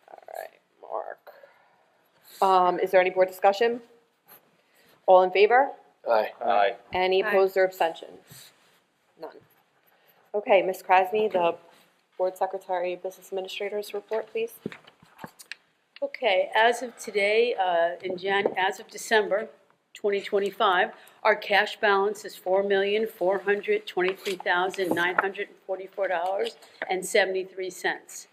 All right, Mark. Is there any board discussion? All in favor? Aye. Aye. Any opposed or abstentions? None. Okay, Ms. Krasny, the Board Secretary, Business Administrators report, please. Okay, as of today, as of December 2025, our cash balance is $4,423,944.73.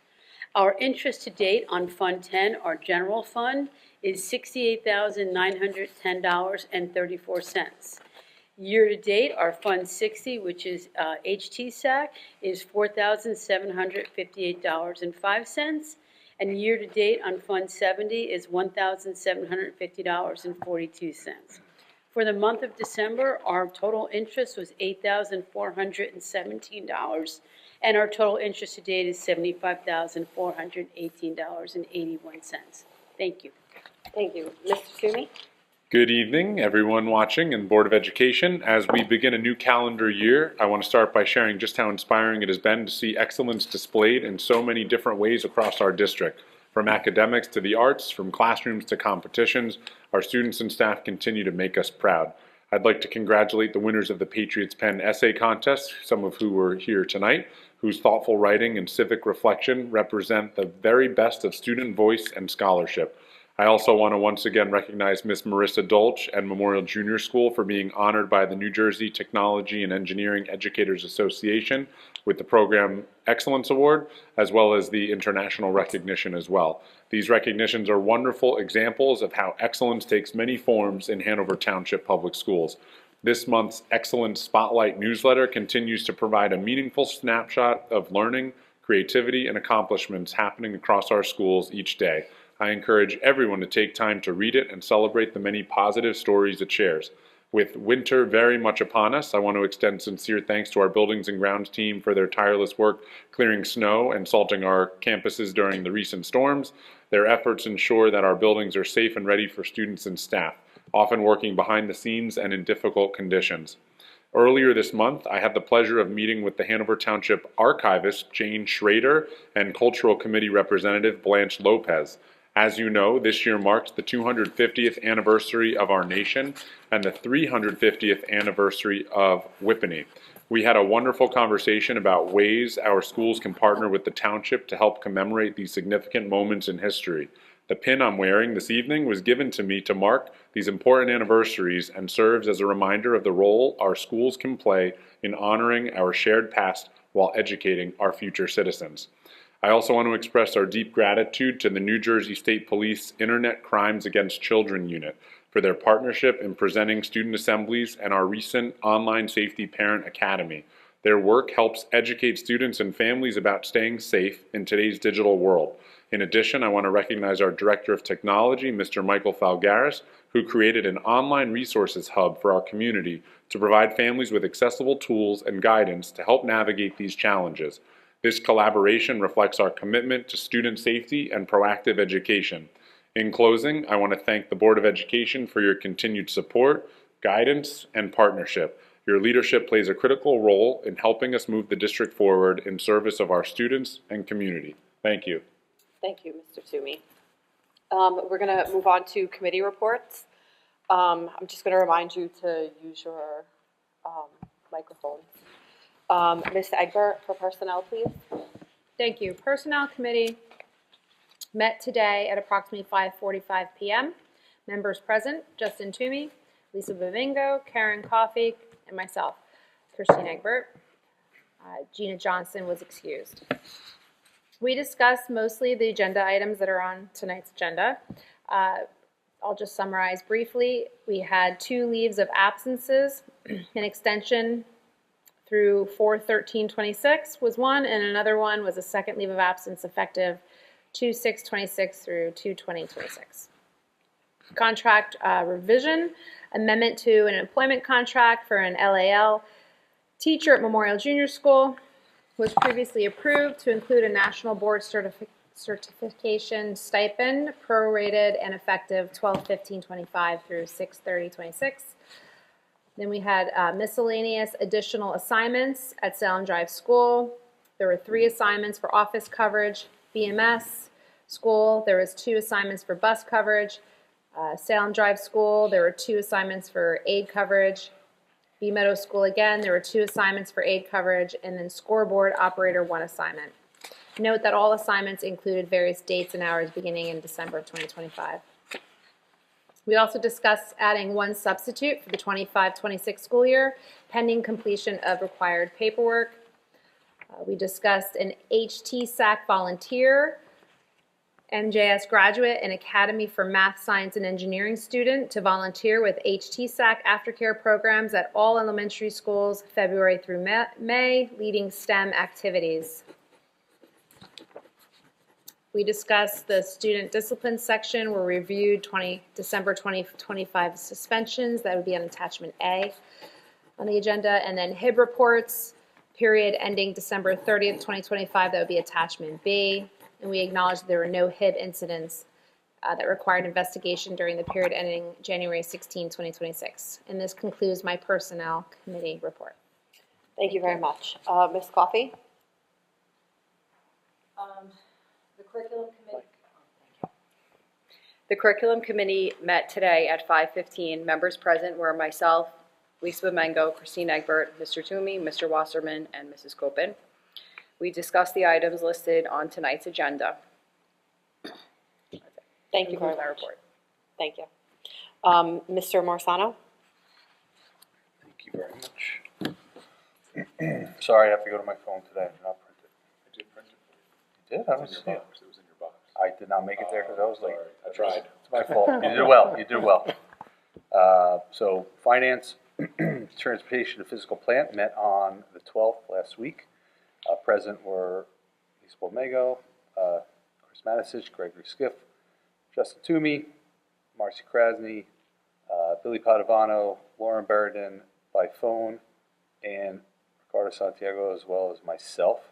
Our interest to date on Fund 10, our general fund, is $68,910.34. Year-to-date, our Fund 60, which is H.T.S.A, is $4,758.05, and year-to-date on Fund 70 is $1,750.42. For the month of December, our total interest was $8,417, and our total interest to date is $75,418.81. Thank you. Thank you. Mr. Toomey? Good evening, everyone watching and Board of Education. As we begin a new calendar year, I want to start by sharing just how inspiring it has been to see excellence displayed in so many different ways across our district. From academics to the arts, from classrooms to competitions, our students and staff continue to make us proud. I'd like to congratulate the winners of the Patriots Pen Essay Contest, some of who were here tonight, whose thoughtful writing and civic reflection represent the very best of student voice and scholarship. I also want to once again recognize Miss Marissa Dolch and Memorial Junior School for being honored by the New Jersey Technology and Engineering Educators Association with the Program Excellence Award, as well as the international recognition as well. These recognitions are wonderful examples of how excellence takes many forms in Hanover Township Public Schools. This month's Excellence Spotlight newsletter continues to provide a meaningful snapshot of learning, creativity, and accomplishments happening across our schools each day. I encourage everyone to take time to read it and celebrate the many positive stories it shares. With winter very much upon us, I want to extend sincere thanks to our Buildings and Grounds team for their tireless work clearing snow and salting our campuses during the recent storms. Their efforts ensure that our buildings are safe and ready for students and staff, often working behind the scenes and in difficult conditions. Earlier this month, I had the pleasure of meeting with the Hanover Township Archivist Jane Schrader and Cultural Committee Representative Blanche Lopez. As you know, this year marks the 250th anniversary of our nation and the 350th anniversary of Whippany. We had a wonderful conversation about ways our schools can partner with the township to help commemorate these significant moments in history. The pin I'm wearing this evening was given to me to mark these important anniversaries and serves as a reminder of the role our schools can play in honoring our shared past while educating our future citizens. I also want to express our deep gratitude to the New Jersey State Police Internet Crimes Against Children Unit for their partnership in presenting student assemblies and our recent Online Safety Parent Academy. Their work helps educate students and families about staying safe in today's digital world. In addition, I want to recognize our Director of Technology, Mr. Michael Falgaris, who created an online resources hub for our community to provide families with accessible tools and guidance to help navigate these challenges. This collaboration reflects our commitment to student safety and proactive education. In closing, I want to thank the Board of Education for your continued support, guidance, and partnership. Your leadership plays a critical role in helping us move the district forward in service of our students and community. Thank you. Thank you, Mr. Toomey. We're going to move on to committee reports. I'm just going to remind you to use your microphones. Ms. Egbert for personnel, please. Thank you. Personnel Committee met today at approximately 5:45 p.m. Members present: Justin Toomey, Lisa Bavingo, Karen Coffey, and myself, Christine Egbert. Gina Johnson was excused. We discussed mostly the agenda items that are on tonight's agenda. I'll just summarize briefly. We had 2 leaves of absences, an extension through 4/13/26 was one, and another one was a second leave of absence effective 2/6/26 through 2/20/26. Contract revision, amendment to an employment contract for an LAL teacher at Memorial Junior School was previously approved to include a national board certification stipend, prorated and effective 12/15/25 through 6/30/26. Then we had miscellaneous additional assignments at Salem Drive School. There were 3 assignments for office coverage. BMS School, there was 2 assignments for bus coverage. Salem Drive School, there were 2 assignments for aid coverage. B Meadow School again, there were 2 assignments for aid coverage, and then scoreboard operator 1 assignment. Note that all assignments included various dates and hours beginning in December of 2025. We also discussed adding one substitute for the 25-26 school year, pending completion of required paperwork. We discussed an H.T.S.A volunteer, N.J.S. graduate, and Academy for Math, Science, and Engineering student to volunteer with H.T.S.A aftercare programs at all elementary schools February through May, leading STEM activities. We discussed the student discipline section. We reviewed December 2025 suspensions. That would be on attachment A on the agenda. And then HIB reports, period ending December 30th, 2025. That would be attachment B. And we acknowledged that there were no HIB incidents that required investigation during the period ending January 16, 2026. And this concludes my Personnel Committee report. Thank you very much. Ms. Coffey? The Curriculum Committee met today at 5:15. Members present were myself, Lisa Bomengo, Christine Egbert, Mr. Toomey, Mr. Wasserman, and Mrs. Copen. We discussed the items listed on tonight's agenda. Thank you for my report. Thank you. Mr. Marsano? Thank you very much. Sorry, I have to go to my phone today. It's not printed. I did print it for you. You did? I don't see it. It was in your box. I did not make it there because I was late. I tried. It's my fault. You did well. You did well. So Finance, Transportation, and Physical Plant met on the 12th last week. Present were Lisa Bomego, Chris Matisich, Gregory Skiff, Justin Toomey, Marcy Krasny, Billy Padovano, Lauren Beridan by phone, and Ricardo Santiago, as well as myself.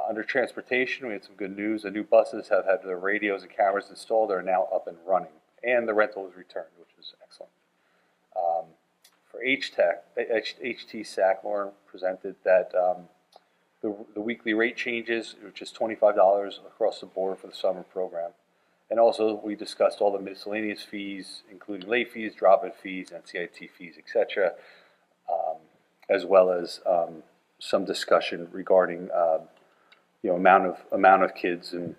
Under transportation, we had some good news. The new buses have had their radios and cameras installed. They're now up and running, and the rental was returned, which is excellent. For HT-SAC, Lauren presented that the weekly rate changes, which is $25 across the board for the summer program. And also, we discussed all the miscellaneous fees, including late fees, drop-in fees, NCIT fees, etc., as well as some discussion regarding amount of kids and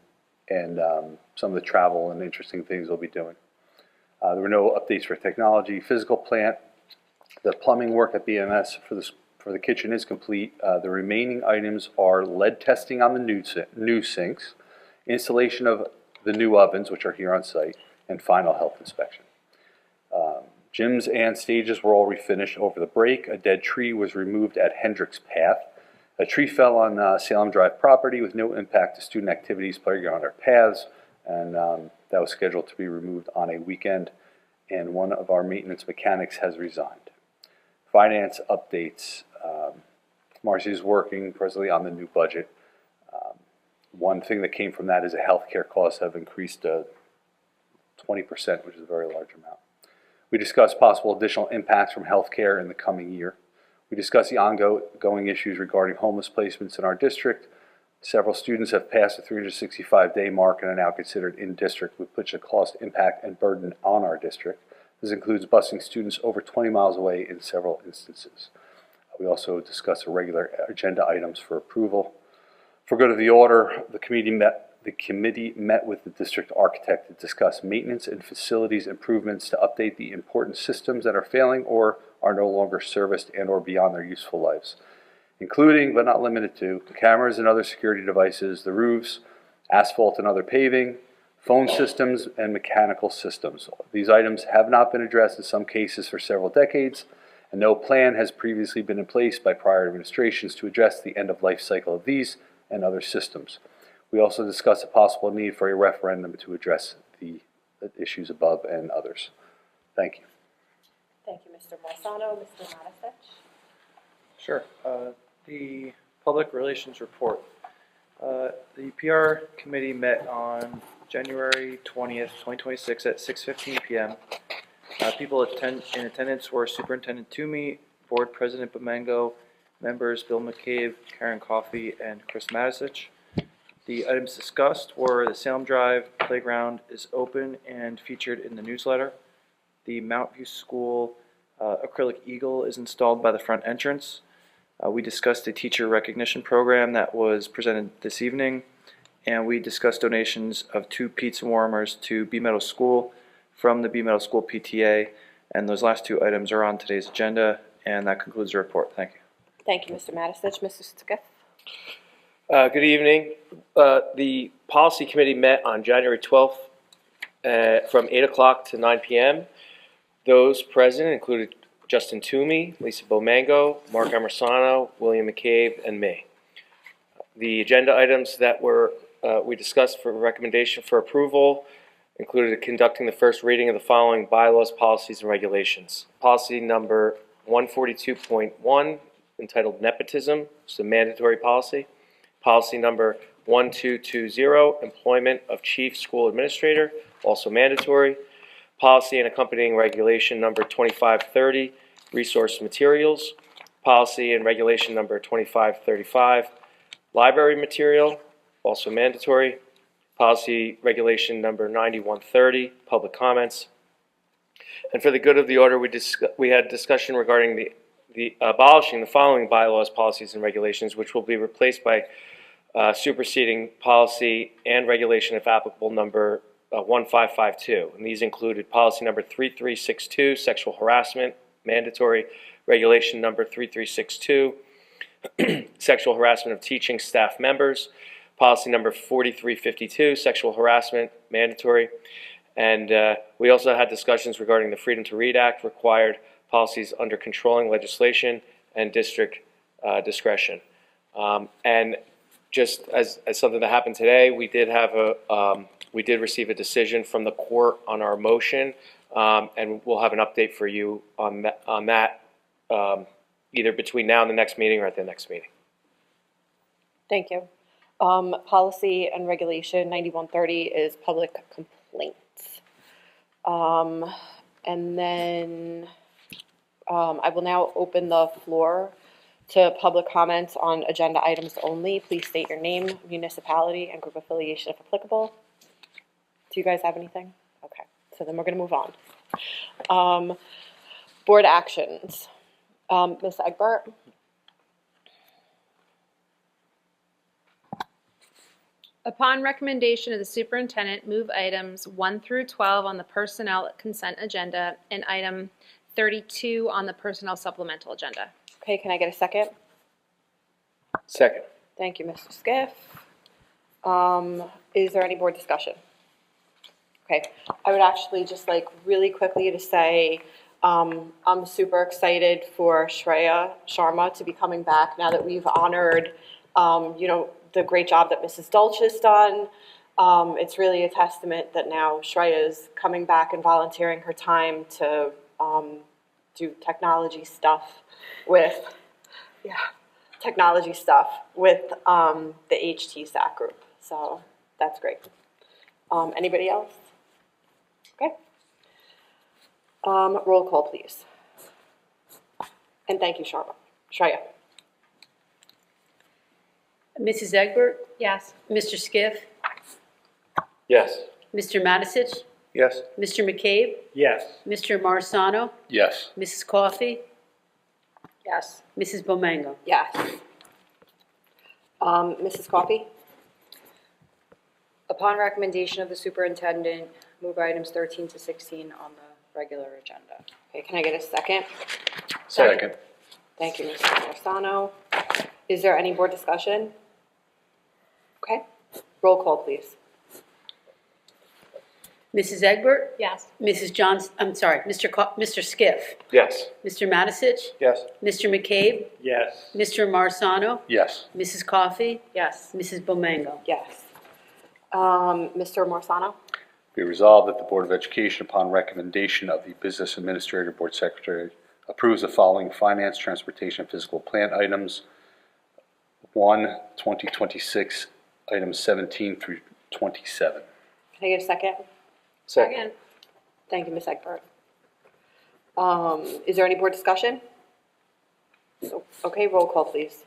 some of the travel and interesting things they'll be doing. There were no updates for technology. Physical plant, the plumbing work at BMS for the kitchen is complete. The remaining items are lead testing on the new sinks, installation of the new ovens, which are here on site, and final health inspection. Gyms and stages were all refinished over the break. A dead tree was removed at Hendricks Path. A tree fell on Salem Drive property with no impact to student activities, playground, or paths, and that was scheduled to be removed on a weekend, and one of our maintenance mechanics has resigned. Finance updates. Marcy is working presently on the new budget. One thing that came from that is that healthcare costs have increased 20%, which is a very large amount. We discussed possible additional impacts from healthcare in the coming year. We discussed the ongoing issues regarding homeless placements in our district. Several students have passed the 365-day mark and are now considered in district, which puts a cost, impact, and burden on our district. This includes busing students over 20 miles away in several instances. We also discussed regular agenda items for approval. For good of the order, the committee met with the district architect to discuss maintenance and facilities improvements to update the important systems that are failing or are no longer serviced and or beyond their useful lives, including but not limited to cameras and other security devices, the roofs, asphalt and other paving, phone systems, and mechanical systems. These items have not been addressed in some cases for several decades, and no plan has previously been in place by prior administrations to address the end-of-life cycle of these and other systems. We also discussed a possible need for a referendum to address the issues above and others. Thank you. Thank you, Mr. Marsano. Mr. Matisich? Sure. The Public Relations Report. The PR committee met on January 20th, 2026 at 6:15 p.m. People in attendance were Superintendent Toomey, Board President Bomengo, members Bill McCabe, Karen Coffey, and Chris Matisich. The items discussed were the Salem Drive playground is open and featured in the newsletter. The Mount View School acrylic eagle is installed by the front entrance. We discussed the teacher recognition program that was presented this evening, and we discussed donations of 2 pizza warmers to B Meadow School from the B Middle School PTA. And those last two items are on today's agenda, and that concludes the report. Thank you. Thank you, Mr. Matisich. Mr. Skiff? Good evening. The Policy Committee met on January 12th from 8 o'clock to 9 p.m. Those present included Justin Toomey, Lisa Bomango, Mark Emersano, William McCabe, and me. The agenda items that we discussed for recommendation for approval included conducting the first reading of the following bylaws, policies, and regulations. Policy number 142.1, entitled Nepotism, it's a mandatory policy. Policy number 1220, Employment of Chief School Administrator, also mandatory. Policy and accompanying regulation number 2530, Resource Materials. Policy and regulation number 2535, Library Material, also mandatory. Policy regulation number 9130, Public Comments. And for the good of the order, we had discussion regarding the abolishing the following bylaws, policies, and regulations, which will be replaced by superseding policy and regulation, if applicable, number 1552. And these included policy number 3362, sexual harassment, mandatory. Regulation number 3362, sexual harassment of teaching staff members. Policy number 4352, sexual harassment, mandatory. And we also had discussions regarding the Freedom to Read Act, required policies under controlling legislation and district discretion. And just as something that happened today, we did receive a decision from the court on our motion, and we'll have an update for you on that either between now and the next meeting or at the next meeting. Thank you. Policy and regulation 9130 is public complaints. And then I will now open the floor to public comments on agenda items only. Please state your name, municipality, and group affiliation if applicable. Do you guys have anything? Okay, so then we're going to move on. Board actions. Ms. Egbert? Upon recommendation of the superintendent, move items 1 through 12 on the personnel consent agenda and item 32 on the personnel supplemental agenda. Okay, can I get a second? Second. Thank you, Mr. Skiff. Is there any board discussion? Okay, I would actually just like really quickly to say I'm super excited for Shreya Sharma to be coming back now that we've honored, the great job that Mrs. Dolch has done. It's really a testament that now Shreya is coming back and volunteering her time to do technology stuff with the N.J.S.A group. So that's great. Anybody else? Okay. Roll call, please. And thank you, Shreya. Mrs. Egbert? Yes. Mr. Skiff? Yes. Mr. Matisich? Yes. Mr. McCabe? Yes. Mr. Marsano? Yes. Mrs. Coffey? Yes. Mrs. Bomango? Yes. Mrs. Coffey? Upon recommendation of the superintendent, move items 13 to 16 on the regular agenda. Okay, can I get a second? Second. Thank you, Mrs. Marsano. Is there any board discussion? Okay, roll call, please. Mrs. Egbert? Yes. Mr. Skiff? Yes. Mr. Matisich? Yes. Mr. McCabe? Yes. Mr. Marsano? Yes. Mrs. Coffey? Yes. Mrs. Bomango? Yes. Mr. Marsano? Be resolved that the Board of Education, upon recommendation of the Business Administrator Board Secretary, approves the following finance, transportation, and physical plant items. 1, 2026, items 17 through 27. Can I get a second? Second. Thank you, Ms. Egbert. Is there any board discussion? Okay, roll call, please.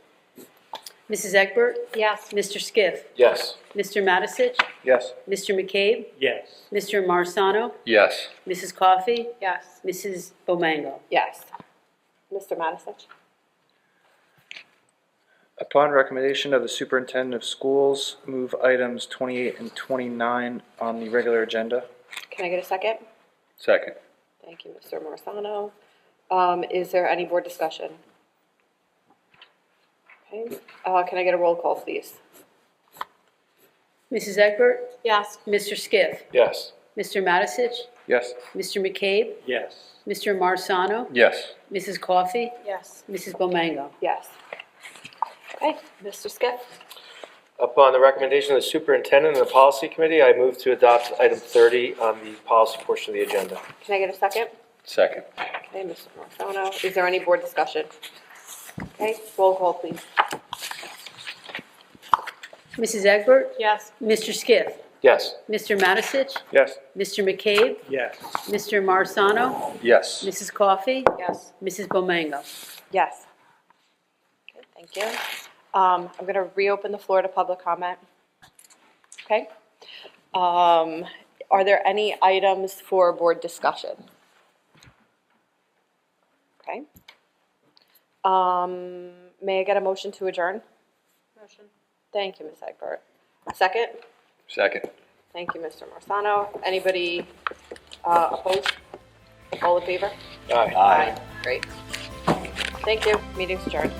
Mrs. Egbert? Yes. Mr. Skiff? Yes. Mr. Matisich? Yes. Mr. McCabe? Yes. Mr. Marsano? Yes. Mrs. Coffey? Yes. Mrs. Bomango? Yes. Mr. Matisich? Upon recommendation of the superintendent of schools, move items 28 and 29 on the regular agenda. Can I get a second? Second. Thank you, Mr. Marsano. Is there any board discussion? Okay, can I get a roll call, please? Mrs. Egbert? Yes. Mr. Skiff? Yes. Mr. Matisich? Yes. Mr. McCabe? Yes. Mr. Marsano? Yes. Mrs. Coffey? Yes. Mrs. Bomango? Yes. Okay, Mr. Skiff? Upon the recommendation of the superintendent and the policy committee, I move to adopt item 30 on the policy portion of the agenda. Can I get a second? Second. Okay, Mr. Marsano. Is there any board discussion? Okay, roll call, please. Mrs. Egbert? Yes. Mr. Skiff? Yes. Mr. Matisich? Yes. Mr. McCabe? Yes. Mr. Marsano? Yes. Mrs. Coffey? Yes. Mrs. Bomango? Yes. Okay, thank you. I'm going to reopen the floor to public comment. Okay. Are there any items for board discussion? Okay. May I get a motion to adjourn? Motion. Thank you, Ms. Egbert. Second? Second. Thank you, Mr. Marsano. Anybody opposed? All in favor? Aye. Great. Thank you. Meeting's adjourned.